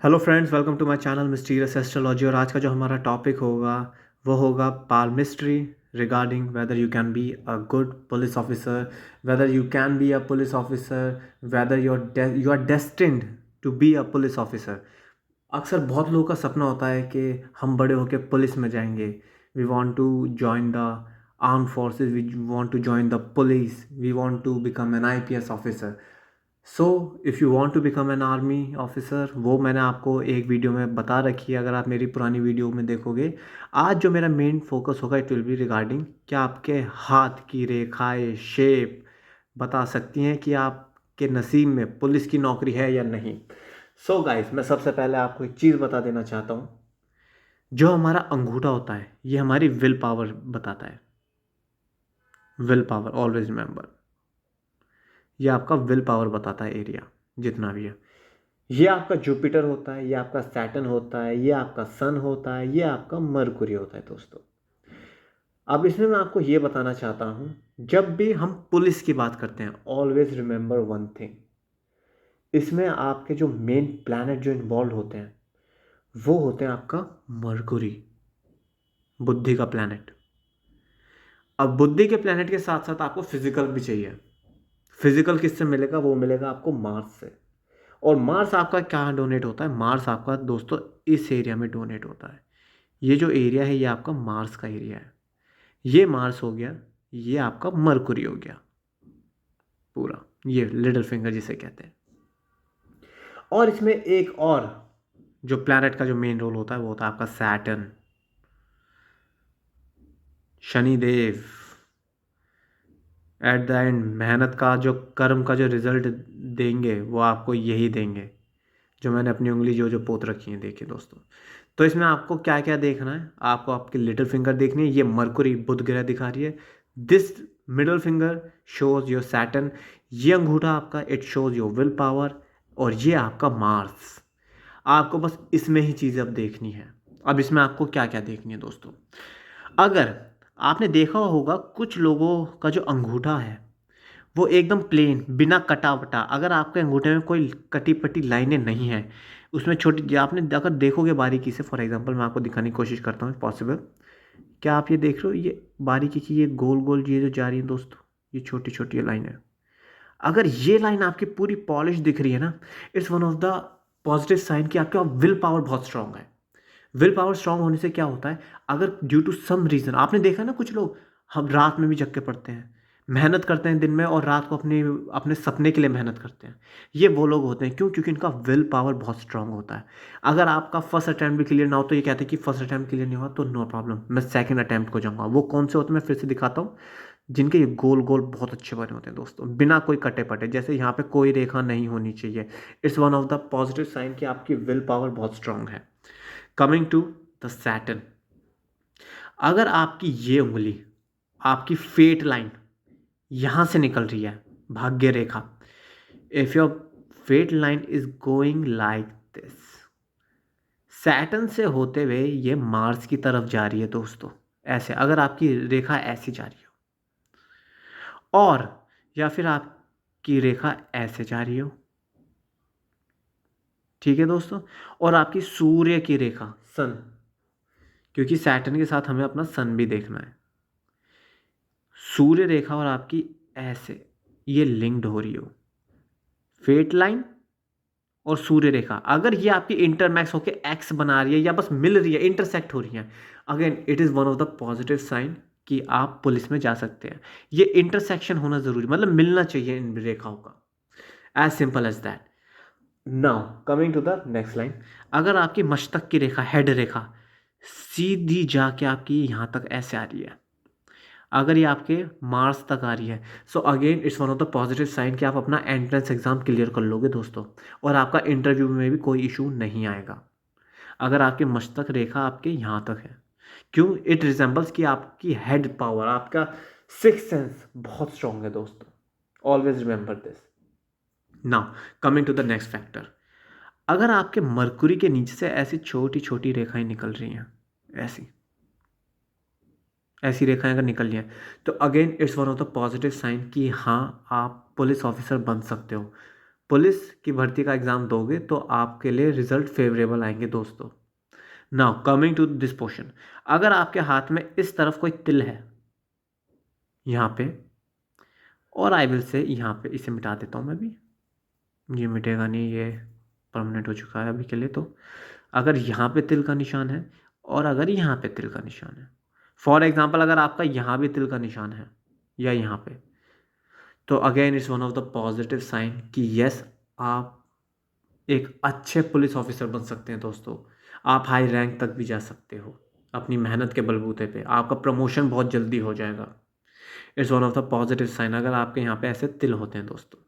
Hello friends, welcome to my channel mysterious astrology. और आज का जो हमारा टॉपिक होगा वो होगा palmistry regarding whether you can be a good police officer, whether you can be a police officer, whether you are destined to be a police officer. अक्सर बहुत लोगों का सपना होता है कि हम बड़े होकर पुलिस में जाएंगे। We want to join the arm forces, we want to join the police, we want to become an IPS officer. So if you want to become an army officer, वो मैंने आपको एक वीडियो में बता रखी है। अगर आप मेरी पुरानी वीडियो में देखोगे, आज जो मेरा मेन फोकस होगा इट विल बी रिगार्डिंग क्या आपके हाथ की रेखाएं शेप बता सकती हैं कि आपके नसीब में पुलिस की नौकरी है या नहीं। सो गाइस, मैं सबसे पहले आपको एक चीज़ बता देना चाहता हूँ। जो हमारा अंगूठा होता है ये हमारी विल पावर बताता है। विल पावर, ऑलवेज रिमेंबर, ये आपका विल पावर बताता है एरिया जितना भी है। ये आपका जुपिटर होता है, ये आपका सैटर्न होता है, ये आपका सन होता है, ये आपका मरकुरी होता है दोस्तों। अब इसमें मैं आपको ये बताना चाहता हूँ, जब भी हम पुलिस की बात करते हैं ऑलवेज रिमेंबर वन थिंग। इसमें आपके जो मेन प्लैनेट जो इन्वॉल्व होते हैं वो होते हैं आपका मरकुरी, बुद्धि का प्लैनेट। अब बुद्धि के प्लैनेट के साथ साथ आपको फिजिकल भी चाहिए। फिजिकल किससे मिलेगा? वो मिलेगा आपको मार्स से। और मार्स आपका कहाँ डोनेट होता है? मार्स आपका दोस्तों इस एरिया में डोनेट होता है। ये जो एरिया है ये आपका मार्स का एरिया है। ये मार्स हो गया, ये आपका मरकुरी हो गया पूरा, ये लिटिल फिंगर जिसे कहते हैं। और इसमें एक और जो प्लैनेट का जो मेन रोल होता है वो होता है आपका Saturn, Shanidev. At the end मेहनत का जो कर्म का जो रिजल्ट देंगे वो आपको यही देंगे। जो मैंने अपनी उंगली जो जो पोत रखी है, देखिए दोस्तों। तो इसमें आपको क्या क्या देखना है? आपको आपकी लिटिल फिंगर देखनी है, ये मरकुरी बुध ग्रह दिखा रही है। This middle finger shows your Saturn. ये अंगूठा आपका it shows your will power. और ये आपका मार्स। आपको बस इसमें ही चीज़ें अब देखनी है। अब इसमें आपको क्या क्या देखनी है दोस्तों? अगर आपने देखा होगा कुछ लोगों का जो अंगूठा है वो एकदम प्लेन, बिना कटा वटा। अगर आपके अंगूठे में कोई कटी पटी लाइनें नहीं है, उसमें छोटी, आपने अगर देखोगे बारीकी से, फॉर एग्जांपल मैं आपको दिखाने की कोशिश करता हूँ पॉसिबल। क्या आप ये देख रहे हो? ये बारीकी की ये गोल गोल ये जो जा रही है दोस्तों, ये छोटी छोटी लाइन है। अगर ये लाइन आपकी पूरी पॉलिश दिख रही है ना, it's one of the positive sign कि आपका विल पावर बहुत स्ट्रांग है। विल पावर स्ट्रांग होने से क्या होता है? अगर ड्यू टू सम रीज़न, आपने देखा ना कुछ लोग हम रात में भी जग के पढ़ते हैं, मेहनत करते हैं दिन में और रात को अपने अपने सपने के लिए मेहनत करते हैं। ये वो लोग होते हैं, क्यों? क्योंकि इनका विल पावर बहुत स्ट्रांग होता है। अगर आपका फर्स्ट अटैम्प्ट भी क्लियर ना हो तो ये कहते हैं कि फर्स्ट अटैम्प्ट क्लियर नहीं हुआ तो नो प्रॉब्लम, मैं सेकंड अटैम्प्ट को जाऊंगा। वो कौन से होते हैं मैं फिर से दिखाता हूँ। जिनके ये गोल गोल बहुत अच्छे बने होते हैं दोस्तों, बिना कोई कटे पटे, जैसे यहाँ पे कोई रेखा नहीं होनी चाहिए। It's one of the positive sign कि आपकी विल पावर बहुत स्ट्रांग है। कमिंग टू द सैटर्न, अगर आपकी ये उंगली, आपकी फेट लाइन यहां से निकल रही है, भाग्य रेखा, if your fate line is going like this, Saturn से होते हुए ये मार्स की तरफ जा रही है दोस्तों, ऐसे अगर आपकी रेखा ऐसी जा रही हो, और या फिर आपकी रेखा ऐसे जा रही हो, ठीक है दोस्तों, और आपकी सूर्य की रेखा, सन, क्योंकि सैटर्न के साथ हमें अपना सन भी देखना है, सूर्य रेखा और आपकी ऐसे ये लिंक्ड हो रही हो, फेट लाइन और सूर्य रेखा, अगर ये आपकी इंटरमैक्स होकर एक्स बना रही है या बस मिल रही है, इंटरसेक्ट हो रही है, again it is one of the positive sign कि आप पुलिस में जा सकते हैं। ये इंटरसेक्शन होना जरूरी, मतलब मिलना चाहिए इन रेखाओं का, as simple as that. Now coming to the next line, अगर आपकी मस्तक की रेखा, हेड रेखा, सीधी जाके आपकी यहाँ तक ऐसे आ रही है, अगर ये आपके मार्स तक आ रही है, so again it's one of the positive sign कि आप अपना एंट्रेंस एग्जाम क्लियर कर लोगे दोस्तों, और आपका इंटरव्यू में भी कोई इशू नहीं आएगा। अगर आपकी मस्तक रेखा आपके यहाँ तक है, क्यों? इट रिजेंबल्स कि आपकी हेड पावर, आपका सिक्स सेंस बहुत स्ट्रांग है दोस्तों। Always remember this. Now coming to the next factor, अगर आपके मरकुरी के नीचे से ऐसी छोटी छोटी रेखाएं निकल रही हैं, ऐसी ऐसी रेखाएं अगर निकल रही हैं, तो again it's one of the positive sign कि हाँ, आप पुलिस ऑफिसर बन सकते हो। पुलिस की भर्ती का एग्ज़ाम दोगे तो आपके लिए रिजल्ट फेवरेबल आएंगे दोस्तों। Now coming to this portion, अगर आपके हाथ में इस तरफ कोई तिल है यहाँ पे, और आई विल से यहाँ पे, इसे मिटा देता हूँ मैं भी, ये मिटेगा नहीं, ये परमानेंट हो चुका है अभी के लिए। तो अगर यहाँ पे तिल का निशान है और अगर यहाँ पे तिल का निशान है, फॉर एग्जांपल अगर आपका यहाँ भी तिल का निशान है या यहाँ पे, तो again it's one of the positive sign कि यस, आप एक अच्छे पुलिस ऑफिसर बन सकते हैं दोस्तों। आप हाई रैंक तक भी जा सकते हो अपनी मेहनत के बलबूते पे, आपका प्रमोशन बहुत जल्दी हो जाएगा। It's one of the positive sign अगर आपके यहाँ पे ऐसे तिल होते हैं दोस्तों।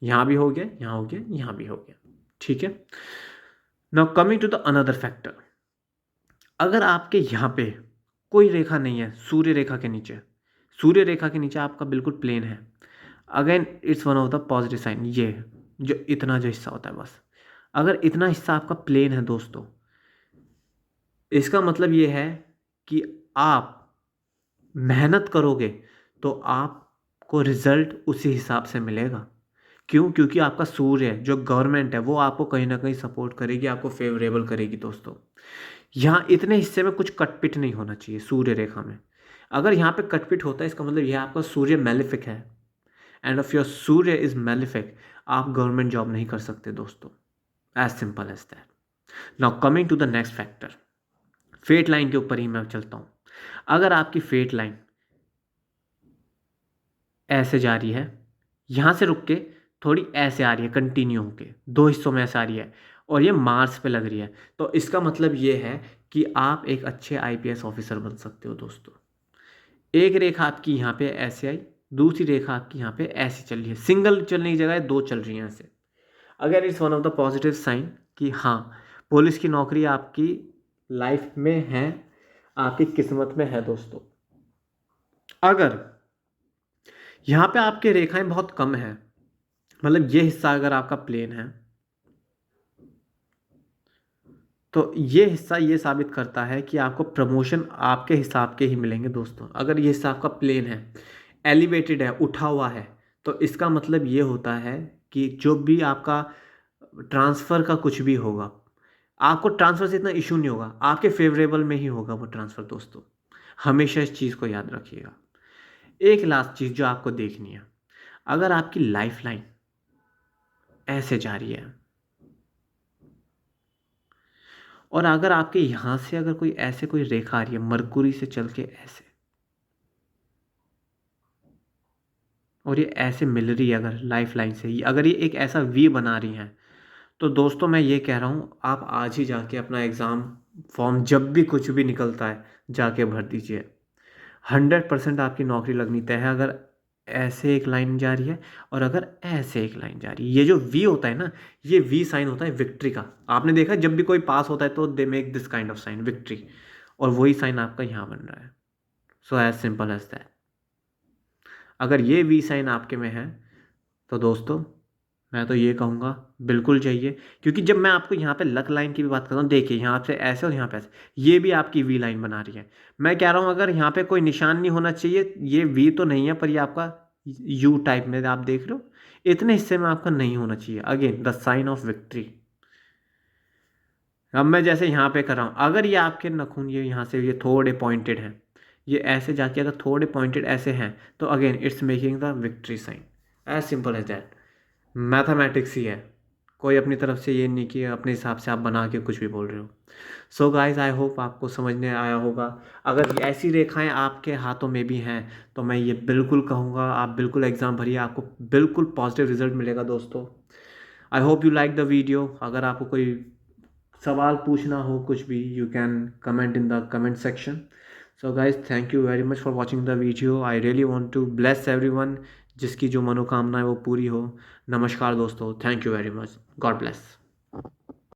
यहाँ भी हो गया, यहाँ हो गया, यहाँ भी हो गया, ठीक है। Now coming to the another factor, अगर आपके यहाँ पे कोई रेखा नहीं है सूर्य रेखा के नीचे, सूर्य रेखा के नीचे आपका बिल्कुल प्लेन है, again it's one of the positive sign. ये जो इतना जो हिस्सा होता है, बस अगर इतना हिस्सा आपका प्लेन है दोस्तों, इसका मतलब ये है कि आप मेहनत करोगे तो आपको रिजल्ट उसी हिसाब से मिलेगा। क्यों? क्योंकि आपका सूर्य जो गवर्नमेंट है वो आपको कहीं ना कहीं सपोर्ट करेगी, आपको फेवरेबल करेगी दोस्तों। यहाँ इतने हिस्से में कुछ कटपिट नहीं होना चाहिए सूर्य रेखा में। अगर यहाँ पे कटपिट होता है, इसका मतलब यह आपका सूर्य मैलिफिक है, and of your Surya is malefic, आप गवर्नमेंट जॉब नहीं कर सकते दोस्तों। As simple as that. Now coming to the next factor, fate line के ऊपर ही मैं चलता हूँ। अगर आपकी फेट लाइन ऐसे जा रही है, यहाँ से रुक के थोड़ी ऐसे आ रही है, कंटिन्यू होके दो हिस्सों में ऐसे आ रही है, और ये मार्स पे लग रही है, तो इसका मतलब ये है कि आप एक अच्छे आईपीएस ऑफिसर बन सकते हो दोस्तों। एक रेखा आपकी यहाँ पे ऐसे आई, दूसरी रेखा आपकी यहाँ पे ऐसे चल रही है, सिंगल चलने की जगह दो चल रही हैं ऐसे। अगर it's one of the positive sign कि हाँ, पुलिस की नौकरी आपकी लाइफ में है, आपकी किस्मत में है दोस्तों। अगर यहाँ पे आपके रेखाएं बहुत कम है, मतलब ये हिस्सा अगर आपका प्लेन है, तो ये हिस्सा ये साबित करता है कि आपको प्रमोशन आपके हिसाब के ही मिलेंगे दोस्तों। अगर ये हिस्सा आपका प्लेन है, एलिवेटेड है, उठा हुआ है, तो इसका मतलब ये होता है कि जो भी आपका ट्रांसफ़र का कुछ भी होगा, आपको ट्रांसफ़र से इतना इशू नहीं होगा, आपके फेवरेबल में ही होगा वो ट्रांसफ़र दोस्तों। हमेशा इस चीज़ को याद रखिएगा। एक लास्ट चीज़ जो आपको देखनी है, अगर आपकी लाइफ लाइन ऐसे जा रही है और अगर आपके यहाँ से अगर कोई ऐसे कोई रेखा आ रही है मरकुरी से चल के ऐसे, और ये ऐसे मिल रही है अगर लाइफ लाइन से, अगर ये एक ऐसा वी बना रही हैं, तो दोस्तों मैं ये कह रहा हूँ, आप आज ही जाके अपना एग्ज़ाम फॉर्म जब भी कुछ भी निकलता है जाके भर दीजिए। 100% आपकी नौकरी लगनी तय है अगर ऐसे एक लाइन जा रही है और अगर ऐसे एक लाइन जा रही है। ये जो वी होता है ना, ये वी साइन होता है विक्ट्री का। आपने देखा जब भी कोई पास होता है तो they make this kind of sign, victory, और वही साइन आपका यहाँ बन रहा है। So as simple as that. अगर ये वी साइन आपके में है तो दोस्तों मैं तो ये कहूँगा बिल्कुल चाहिए, क्योंकि जब मैं आपको यहाँ पे लक लाइन की भी बात करता हूँ, देखिए यहाँ से ऐसे और यहाँ पे ऐसे, ये भी आपकी वी लाइन बना रही है। मैं कह रहा हूँ अगर यहाँ पे कोई निशान नहीं होना चाहिए, ये वी तो नहीं है पर ये आपका यू टाइप में आप देख रहे हो, इतने हिस्से में आपका नहीं होना चाहिए। Again the sign of victory. अब मैं जैसे यहाँ पे कर रहा हूँ, अगर ये आपके नखून ये यहाँ से ये थोड़े पॉइंटेड हैं, ये ऐसे जाके अगर थोड़े पॉइंटेड ऐसे हैं, तो again it's making the victory sign. As simple as that. Mathematics ही है, कोई अपनी तरफ से ये नहीं कि अपने हिसाब से आप बना के कुछ भी बोल रहे हो। सो गाइज आई होप आपको समझने आया होगा। अगर ऐसी रेखाएं आपके हाथों में भी हैं तो मैं ये बिल्कुल कहूँगा आप बिल्कुल एग्ज़ाम भरिए, आपको बिल्कुल पॉजिटिव रिजल्ट मिलेगा दोस्तों। I hope you like the video. अगर आपको कोई सवाल पूछना हो कुछ भी, you can comment in the comment section. So guys thank you very much for watching the video. I really want to bless everyone, जिसकी जो मनोकामना है वो पूरी हो। नमस्कार दोस्तों, thank you very much, god bless.